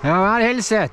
Ja, vær hilset.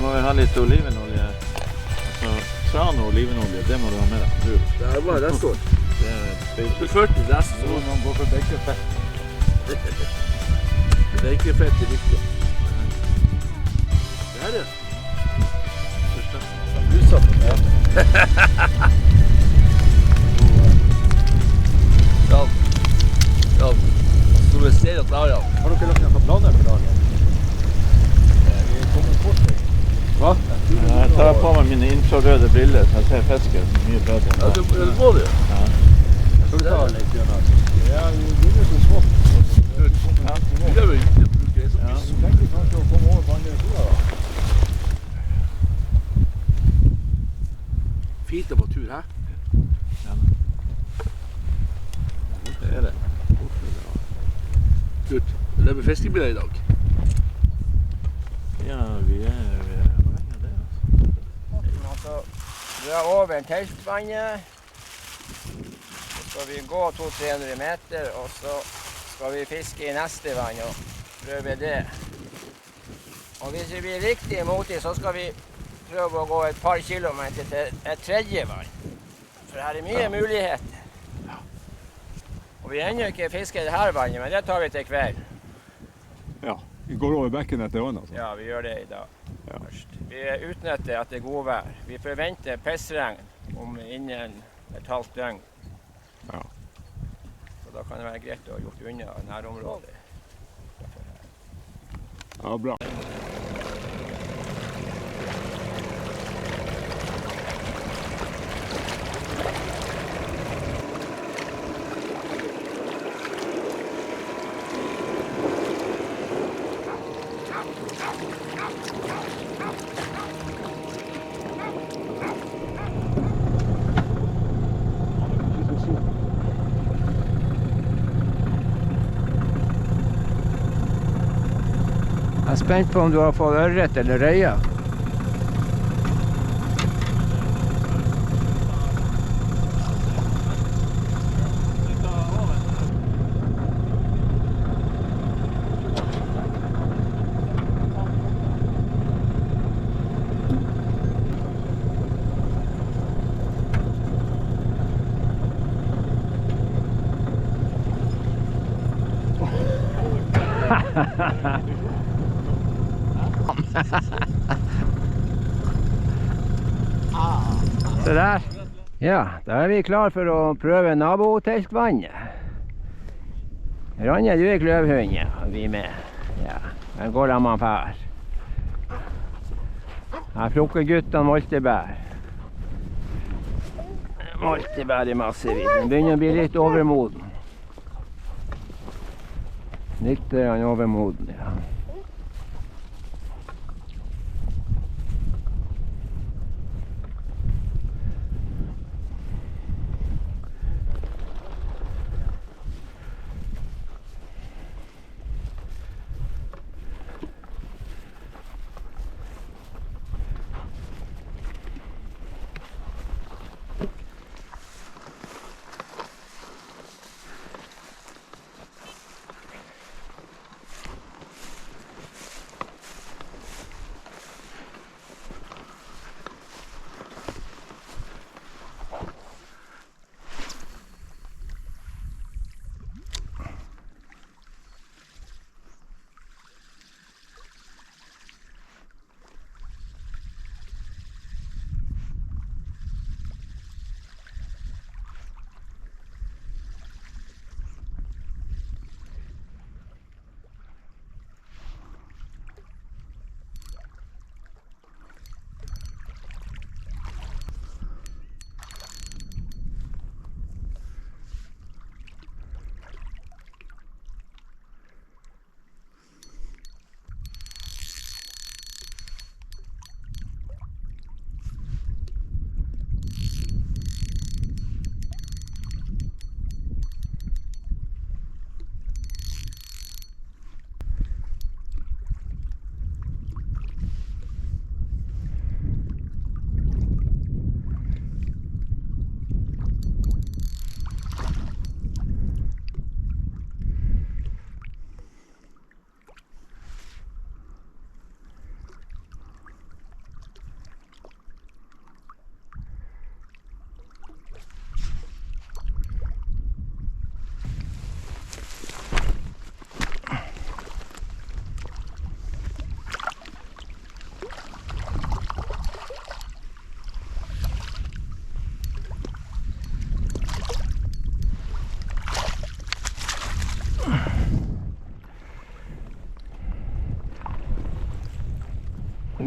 Må vi ha litt olivenolje, altså tran og olivenolje, det må du ha med deg. Det er bare det står. Det Du følte det så man går for begge fett. det er ikke fett i viktig. Det her er blusa på det. Ja. Ja. Så vi ser at det er Har dere lagt noen planer for dagen? Vi kommer fort. Hva? Jeg tar på meg mine infrarøde briller, så jeg ser fisken mye bedre. Ja, det må du. Ja. Skal du ta litt, Jonas? Ja, vi begynner så smått. Ja. Det er jo ikke å bruke det så mye. Så tenker vi kanskje å komme over på andre siden da. Fint å på tur, hæ? Ja. Det er det. Kult. Det blir fiskebiler i dag. Ja, vi er avhengig av det, altså. Altså, dra over teltvannet. Så skal vi gå 200-300 meter, og så skal vi fiske i neste vann og prøve det. Og hvis vi blir riktig motige, så skal vi prøve å gå et par kilometer til et tredje vann. For her er mye muligheter. Og vi har ennå ikke fisket det her vannet, men det tar vi til kveld. Ja, vi går over bekken etter vann, altså. Ja, vi gjør det i dag. Ja. Først. Vi utnytter at det er godvær. Vi forventer pissregn innen et halvt døgn. Ja. Så da kan det være greit å ha gjort unna nærområdet. Ja, bra. Jeg er spent på om du har fått ørret eller røya. Se der. Ja, da er vi klar for å prøve naboteltvannet. Ronja, du er kløvhund, ja. Vi med. Ja, her går de av Per. Her plukker guttene moltebær. Moltebær i massevis. Den begynner å bli litt overmoden. Litt overmoden, ja.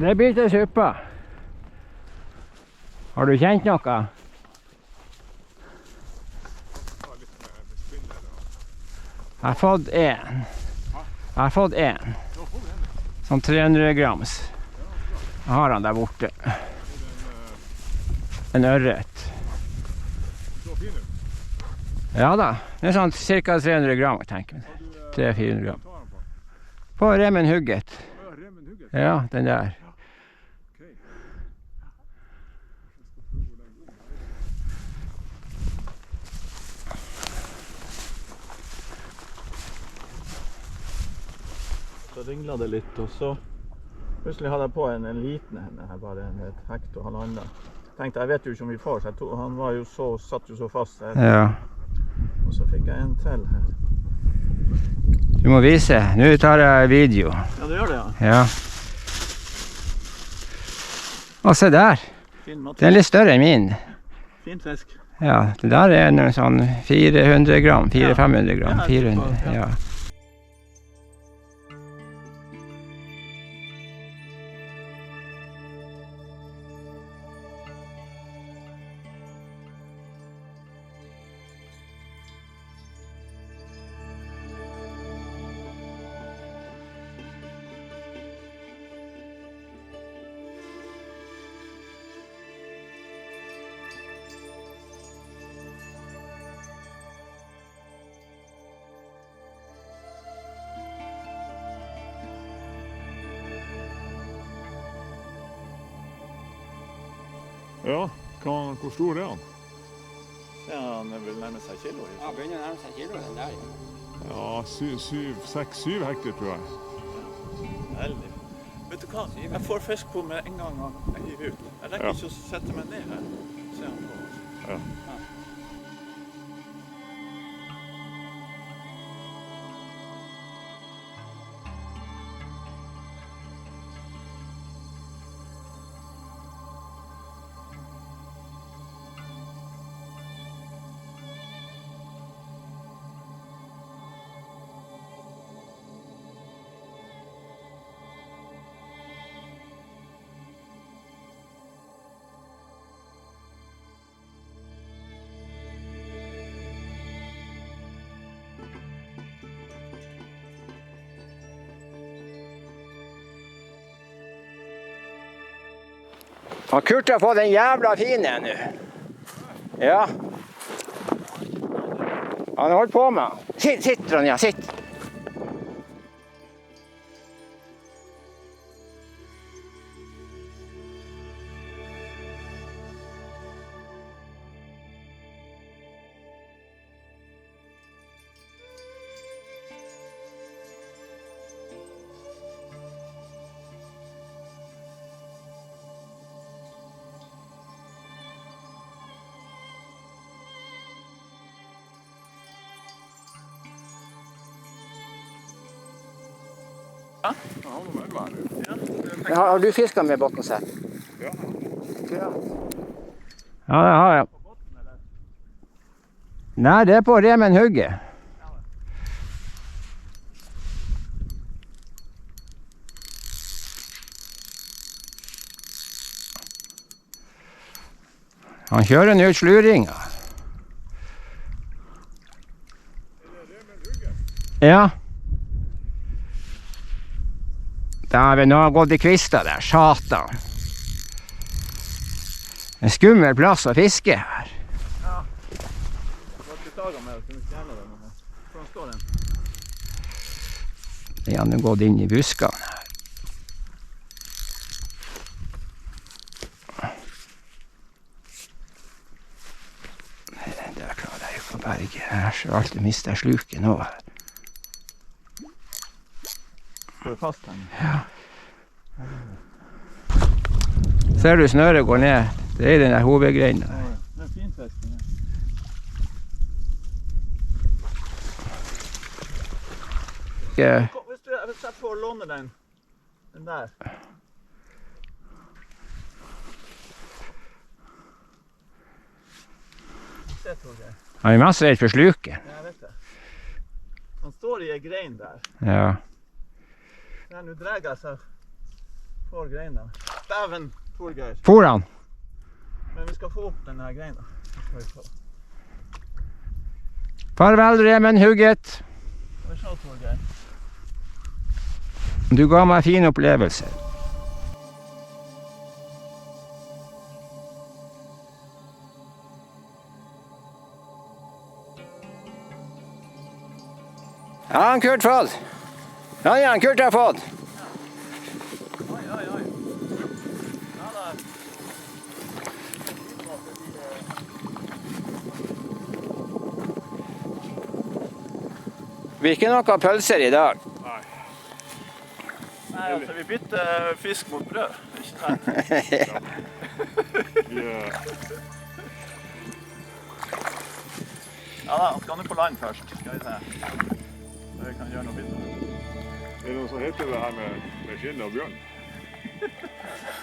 Det blir til suppa. Har du kjent noe? Jeg har fått en. Sånn 300 grams. Jeg har han der borte. En ørret. Ja da, det er sånn cirka 300 gram, tenker jeg. 300-400 gram. På remmen hugget. Ja, den der. Så ringlet det litt, og så plutselig hadde jeg på en liten henne her, bare med et hekt og halvandet. Tenkte, jeg vet jo ikke om vi får, så han var jo så, satt jo så fast her. Ja. Og så fikk jeg en til her. Du må vise. Nå tar jeg video. Ja, du gjør det, ja. Ja. Og se der. Fin mat. Den er litt større enn min. Fin fisk. Ja, det der er noe sånn 400 gram, 400-500 gram, Ja, 400, ja. Ja, hvor stor er han? Ja, han vil nærme seg kilo. Ja, begynner å nærme seg kilo, den der. Ja, 6-7 hektar, tror jeg. Heldig. Vet du hva? Jeg får fisk på med en gang jeg hiver ut. Jeg rekker ikke å sette meg ned her. Se han på oss. Ja. Han Kurt har fått en jævla fin en nå. Ja. Han har holdt på med. Sitt, Ronja, sitt. Har du fisket med bottensett? Ja. Ja, det har jeg. Nei, det er på remen hugget. Han kjører nå ut sluringa. Ja. Nå har han gått i kvista der, satan. En skummel plass å fiske her. Ja. Jeg var ikke daget med å kunne stjerne det, men hvordan står den? Han har gått inn i buskene her. Der klarer jeg ikke å berge. Jeg har alltid mistet sluket nå. Får du fast den? Ja. Ser du snøret går ned? Det er den der hovedgreina. Det er en fin fisk. Hvis jeg får låne den der. Se, Torgeir. Han er mest redd for sluket. Ja, jeg vet det. Han står i en grein der. Ja. Ja, nå drar jeg seg for greina. Dæven, Torgeir. For han? Men vi skal få opp denne greina. Farvel, Remen Hugget. Skal vi se, Torgeir. Du ga meg fin opplevelse. Ja, han Kurt fått. Ja, han Kurt har fått. Oi. Ja, da. Det blir ikke noe pølser i dag. Nei, altså vi bytter fisk mot brød. Ikke sant? Ja da, skal du på land først, skal vi se. Så vi kan gjøre noe videre. Er det noe som heter det her med skinn og bjørn?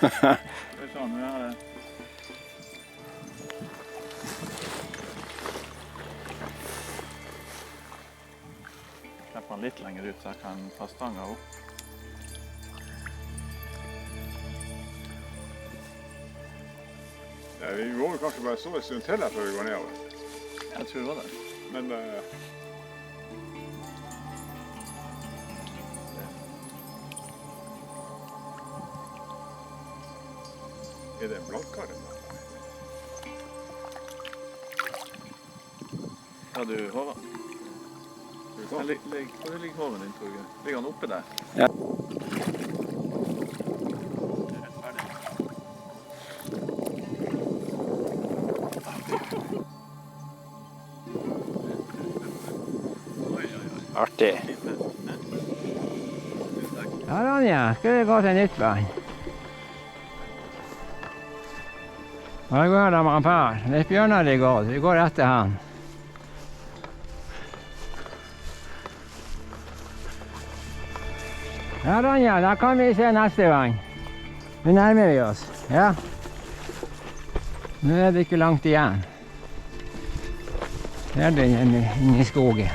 Skal vi se, nå har jeg... Slipper den litt lenger ut så jeg kan ta stanga opp. Ja, vi må kanskje bare stå en stund til her før vi går nedover. Jeg tror det var det. Men er det en blankare? Ja, du, Håvard. Hvor ligger hoven din, Torgeir? Ligger han oppe der? Ja. Artig. Ja, Ronja, skal vi gå til nytt vann? Hva går det med han far? Det er Bjørnar i går, vi går etter han. Ja, Ronja, da kan vi se neste vann. Nå nærmer vi oss. Ja. Nå er det ikke langt igjen. Det er det inne i skogen.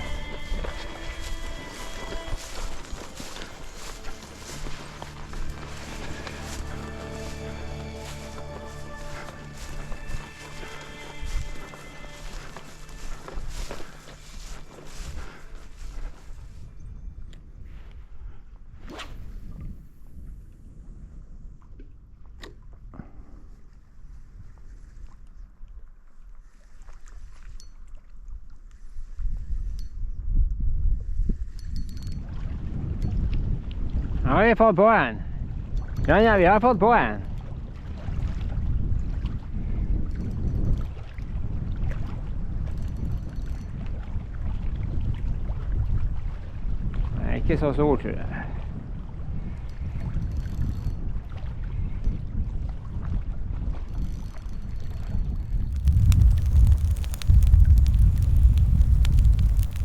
Nå har vi fått på en. Ja, vi har fått på en. Den er ikke så stor, tror jeg.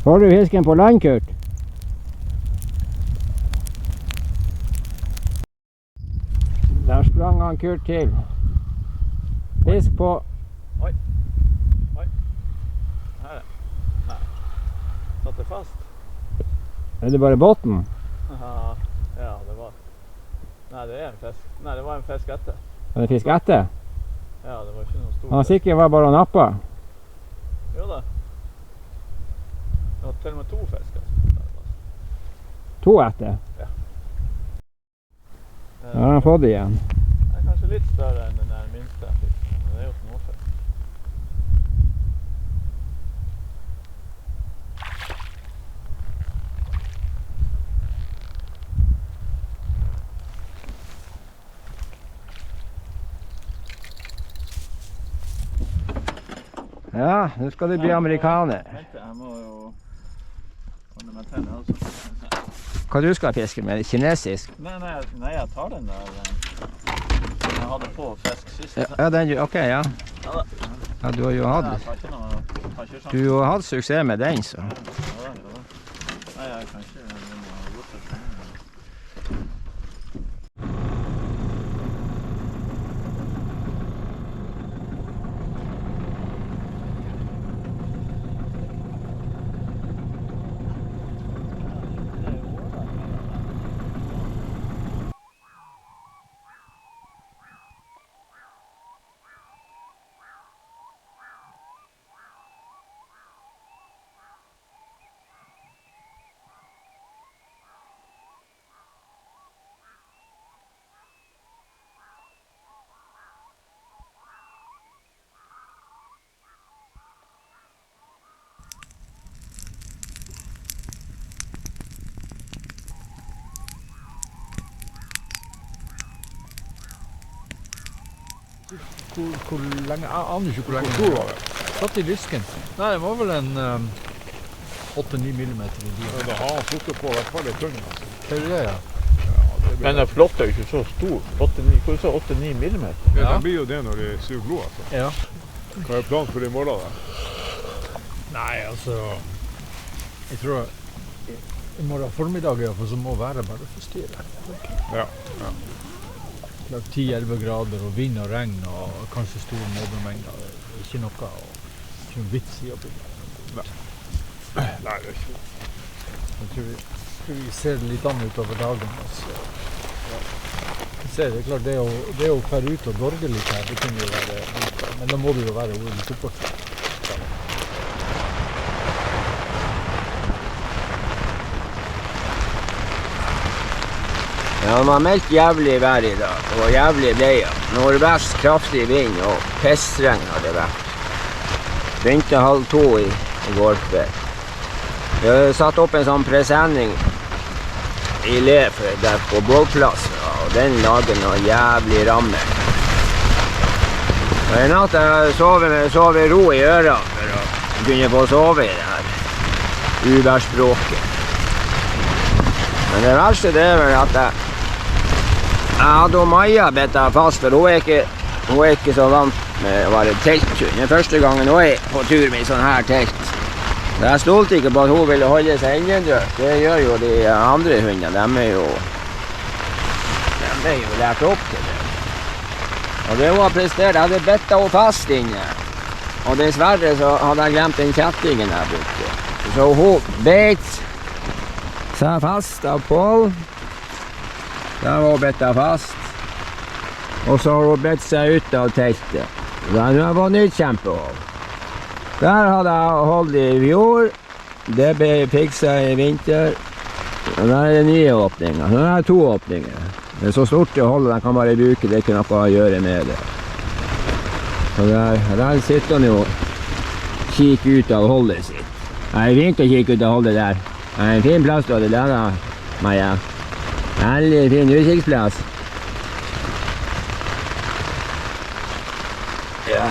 Får du fisken på land, Kurt? Der sprang han Kurt til. Fisk på. Oi. Her er det. Nei. Satt det fast? Er det bare båten? Ja, det var... Nei, det er en fisk. Nei, det var en fisk etter. Var det fisk etter? Ja, det var ikke noe stor. Han sikkert var bare å nappe. Jo da. Det var til og med 2 fisker. 2 etter? Ja. Da har han fått det igjen. Det er kanskje litt større enn den der minste fisken, men det er jo småfisk. Ja, nå skal du bli amerikaner. Vent, jeg må jo holde meg til det altså. Hva du skal fiske med? Kinesisk? Nei, jeg tar den der. Jeg hadde på fisk sist. Ja, den, ok, ja. Ja da. Ja, du har jo hatt, Jeg tar ikke noe, tar ikke sånn. du har hatt suksess med den, så. Ja da. Nei, jeg kan ikke, men jeg har gjort det sånn. Hvor lenge? Jeg aner ikke hvor lenge. Hvor stor var det? Satt i lysken. Nei, det var vel en 8-9 millimeter i dia. Da har han suttet på i hvert fall i tunnen. Altså. Ser du det, ja? Men den flått er jo ikke så stor. 8-9 millimeter. Ja, Ja. det blir jo det når de suger blod, altså. Ja. Hva er planen for i morgen da? Nei, altså jeg tror i morgen formiddag i hvert fall så må været bare forstyrre. Ja. 10-11 grader og vind og regn og kanskje store månemengder. Ikke noe vits i å bygge. Nei, det er ikke det. Jeg tror vi ser det litt an utover dagen. Altså. Jeg ser, det er klart, det å fære ut og dorge litt her, det kunne jo være, men da må det jo være litt oppåt. Ja, de har meldt jævlig vær i dag, og jævlig bleia. Nordvest, kraftig vind og pestregn har det vært. Begynte 1:30 i går kveld. Vi har satt opp en sånn presenning i le der på bålplassen, og den lager noe jævlig ramme. Og i natt har jeg sovet ro i ørene for å kunne få sove i det her uværspråket. Men det verste det er vel at jeg hadde Maja bedt deg fast, for hun er ikke så vant med å være telthund. Det er første gangen hun er på tur med sånn her telt. Så jeg stolte ikke på at hun ville holde seg innendørs. Det gjør jo de andre hundene. De er jo lært opp til det. Og det hun har prestert, jeg hadde bedt henne fast inne. Og dessverre så hadde jeg glemt den kjettingen jeg brukte. Så hun beit seg fast av Pål. Der var hun bedt fast. Og så har hun bedt seg ut av teltet. Da har jeg fått nytt kjempehold. Der hadde jeg holdt i fjor. Det ble fiksa i vinter. Og der er det nye åpninger. Så der er 2 åpninger. Det er så stort å holde, den kan bare bruke, det er ikke noe å gjøre med det. Så der sitter han jo og kikker ut av holdet sitt. Det er fint å kikke ut av holdet der. Det er en fin plass da, det der da, Maja. Veldig fin utsiktsplass. Ja.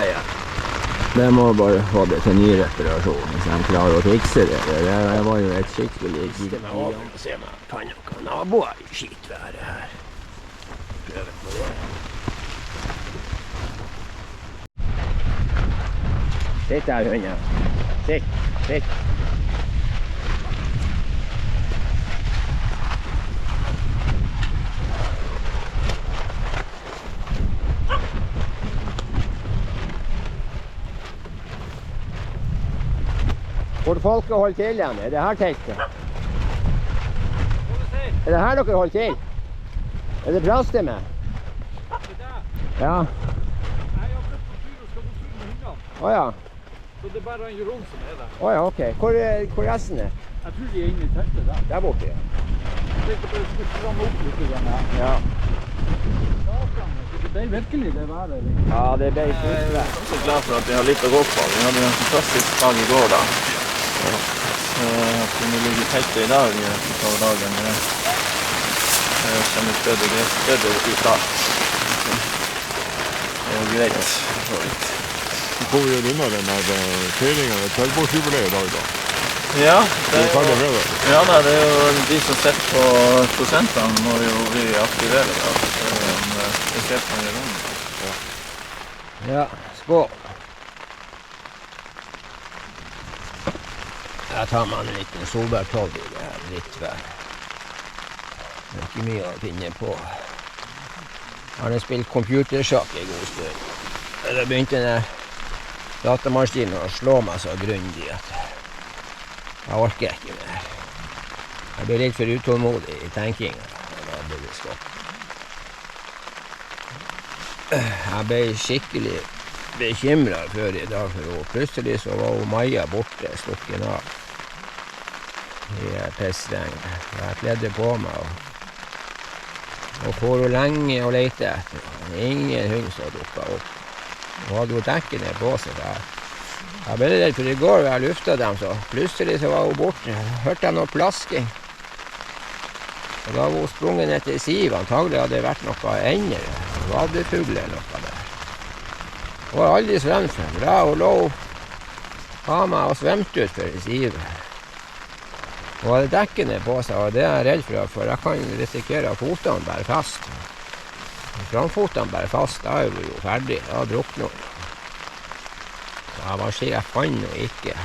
Det må bare få det til ny reparasjon, hvis de klarer å fikse det. Det var jo et skikkelig gikk meg over og se om jeg kan noen naboer i skitværet her. Prøve på det. Sitt der, hunden. Sitt. Hvor folket holder til igjen? Er det her teltet? Er det her dere holder til? Er det plass til meg? Ja. Jeg er akkurat på tur og skal gå tur med hundene. Åja. Så det er bare en Jeroen som er der. Åja, ok. Hvor er resten er? Jeg tror de er inne i teltet der. Der borte, ja. Jeg tenkte bare skulle stramme opp litt igjen her. Ja. Det ble virkelig det været. Ja, det ble Jeg fint. er så glad for at vi har litt å gå på. Vi hadde en fantastisk dag i går da. Så at vi ligger i teltet i dag utover dagen, det kjennes bedre ut da. Det er jo greit. Så får vi jo unna den her feiringen av tellbårsjubileet i dag da. Ja, Det er ferdig med det. Ja, da, det er jo de som sitter på prosentene må jo vi aktivere da. Spesielt på den runden. Ja, skål. Jeg tar meg en liten solbærtolv i det her drittvær. Det er ikke mye å finne på. Jeg har spilt computersjakk i god stund. Da begynte den datamaskinen å slå meg så grundig at jeg orker ikke mer. Jeg ble litt for utålmodig i tenkingen, og da ble det stopp. Jeg ble skikkelig bekymret før i dag, for plutselig så var hun Maja borte, stukken av i pestregnet. Jeg kledde på meg, og får hun lenge å lete etter. Ingen hund som dukket opp. Hun hadde jo dekkene på seg der. Jeg ble redd for i går da jeg luftet dem, så plutselig så var hun borte. Hørte jeg noe plasking. Og da var hun sprunget ned til siv. Antagelig hadde det vært noe ender, vadefugl eller noe der. Hun har aldri svømt før. Da hun lå av meg og svømte ut for i sivet. Hun hadde dekkene på seg, og det er jeg redd for jeg kan risikere at fotene bærer fast. Framfotene bærer fast, da er vi jo ferdig, da drukner hun. Ja, hva skjer, jeg fant henne ikke.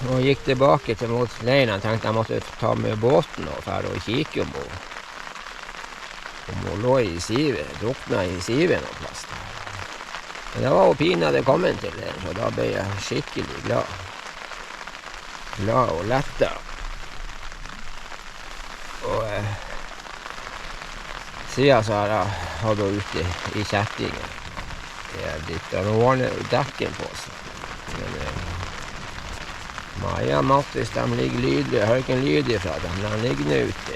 Og gikk tilbake til mot leiren, jeg tenkte jeg måtte ta med båten og fære og kikke om hun lå i sivet, drukna i sivet noen plass. Men det var jo pinadø kommet til det, så da ble jeg skikkelig glad. Glad og letta. Og siden så har jeg hatt henne ute i kjettingen. Nå har han dekken på seg. Men Maja og Mattis, de ligger lydige. Jeg har ikke en lyd ifra dem, men de ligger nå ute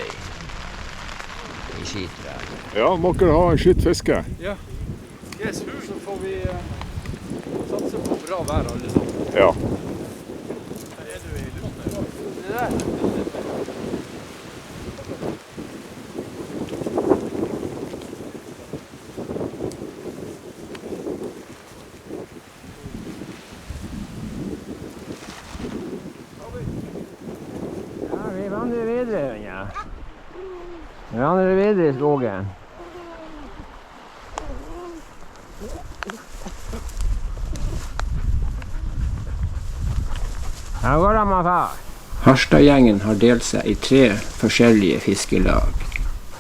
i skitræet. Ja, må dere ha en skittfiske? Ja. Yes, så får vi satse på bra vær alle sammen. Ja. Er du i luften? Det der. Vi vandrer videre, ja. Vi vandrer videre i skogen. Her går det med far. Harstad-gjengen har delt seg i 3 forskjellige fiskelag.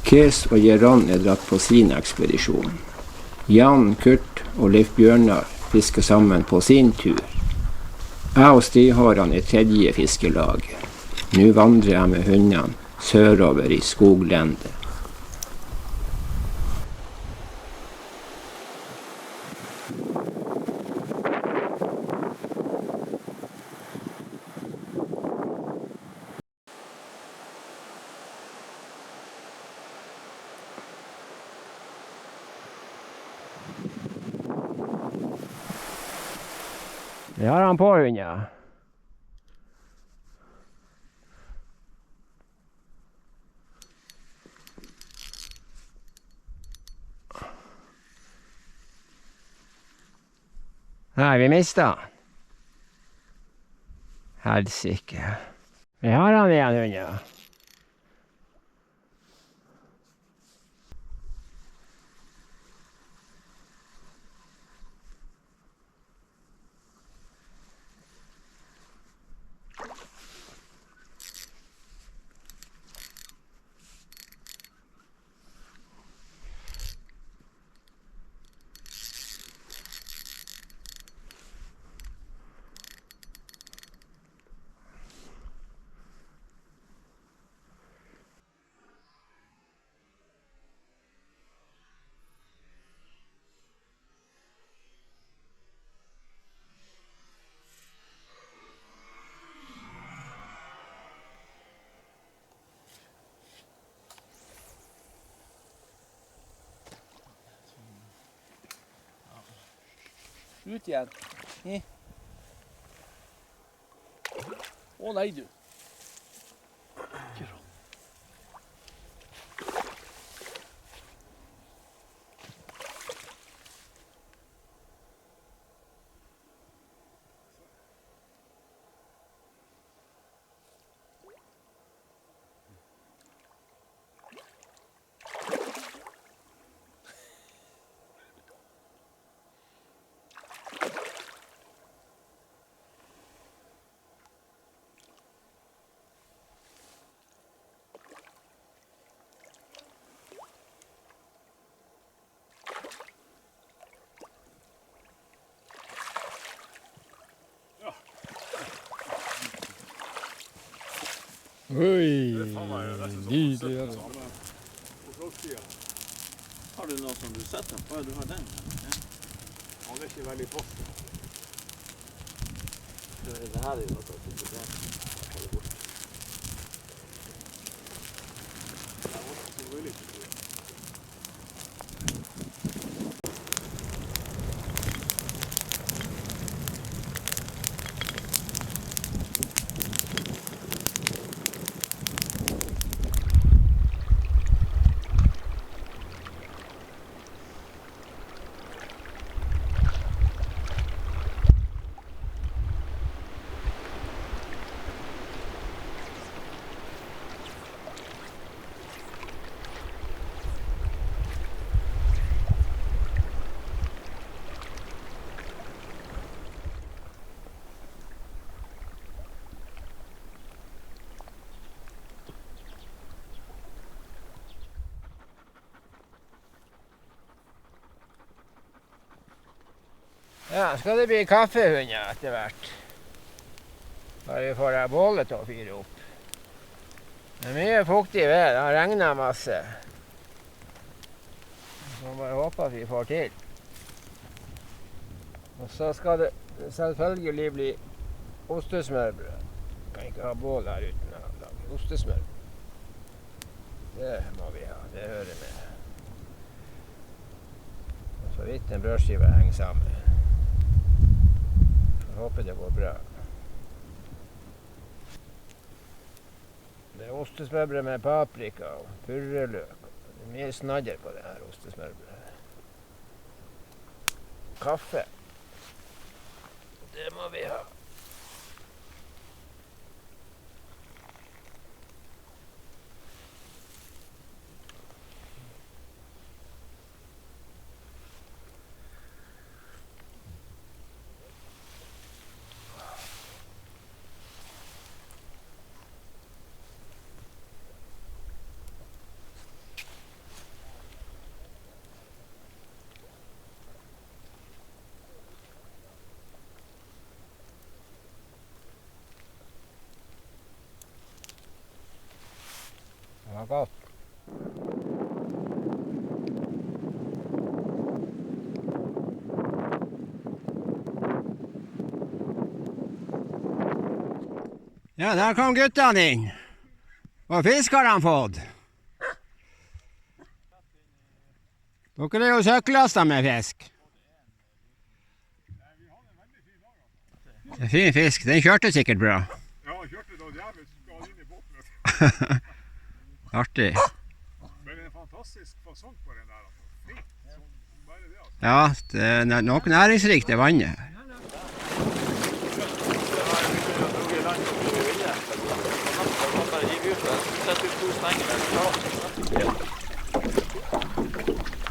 Kes og Geron er dratt på sin ekspedisjon. Jan, Kurt og Leif Bjørnar fisker sammen på sin tur. Jeg og Stiharan er 3. fiskelaget. Nå vandrer jeg med hundene sørover i skoglendet. Vi har han på hunden, ja. Nei, vi mistet han. Helsike. Vi har han igjen, hunden, ja. Ut igjen. Å nei, du. Oi, nydelig. Har du noe som du setter på? Du har den? Han er ikke veldig fast. Det her er jo noe som du kan ta det bort. Ja, skal det bli kaffehunder etter hvert. Bare vi får det bålet til å fyre opp. Det er mye fuktig ved, det har regnet masse. Så må bare håpe at vi får til. Og så skal det selvfølgelig bli ostesmørbrød. Kan ikke ha bål her uten å lage ostesmør. Det må vi ha, det hører med. Og så vidt en brødskive henger sammen. Jeg håper det går bra. Det er ostesmørbrød med paprika og purreløk. Det er mye snadder på det her ostesmørbrødet. Kaffe. Det må vi ha. Det var godt. Ja, der kom guttene inn. Hva fisk har de fått? Dere er jo søkkelasta med fisk. Det er fin fisk. Den kjørte sikkert bra. Ja, han kjørte da djevel skal inn i båten. Artig. Men det er en fantastisk fasong på den der. Fint, som bare det altså. Ja, det er noe næringsrikt det vannet.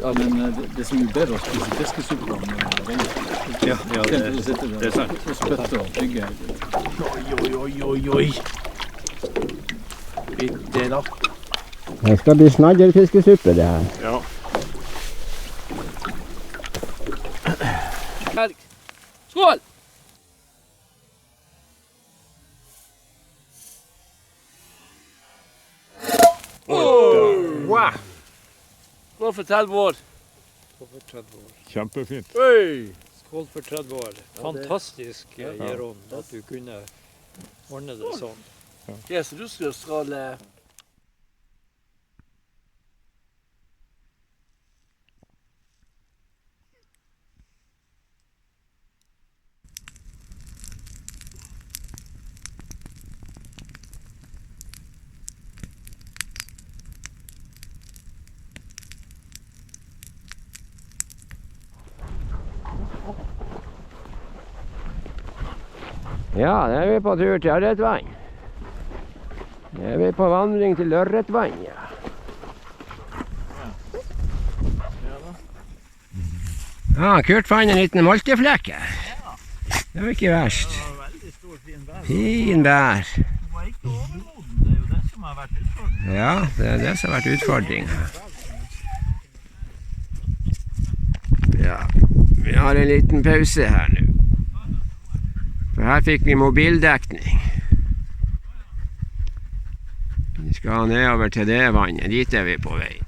Ja, men det som er bedre å spise fiskesuppe om regnet. Ja, det er sant. Og spøtte og bygge. Oi. Bitte da. Det skal bli snadderfiskesuppe det her. Ja. Skål! Wow! Skål for 30 år. Kjempefint. Oi! Skål for 30 år. Fantastisk, Jeroen, at du kunne ordne det sånn. Yes, du skal Ja, da er vi på tur til Ørretvann. Da er vi på vandring til Ørretvann, ja. Ja, Kurt fant en liten molteflekk her. Det var ikke verst. Fin bær. Ja, det er det som har vært utfordringen. Ja, vi har en liten pause her nå. For her fikk vi mobildekning. Vi skal nedover til det vannet. Dit er vi på vei.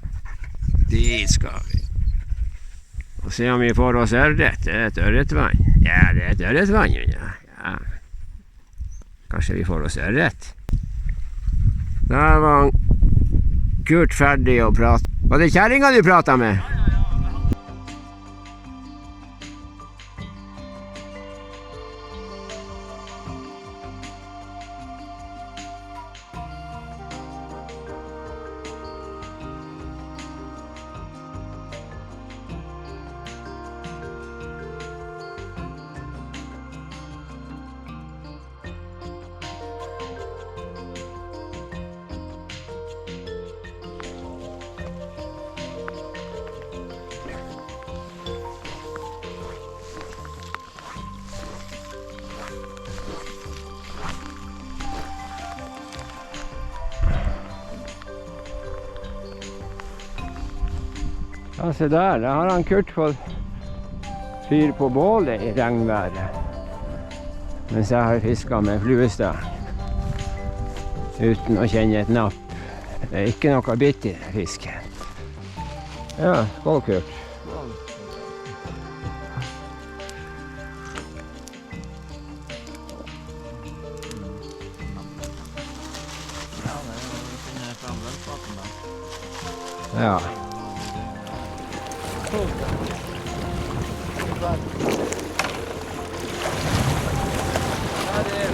Dit skal vi. Og se om vi får oss ørret. Det er et ørretvann. Ja, det er et ørretvann. Ja. Kanskje vi får oss ørret. Da var Kurt ferdig å prate. Var det kjerringa du pratet med? Ja, se der har han Kurt fått fyr på bålet i regnværet. Mens jeg har fisket med fluestang. Uten å kjenne et napp. Det er ikke noe bitt i den fisken. Ja, skål Kurt. Ja, det er å finne frem vennskapen da. Ja. Her er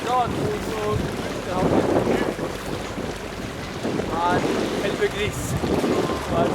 gladkos og utehavn. Her elvegris. Her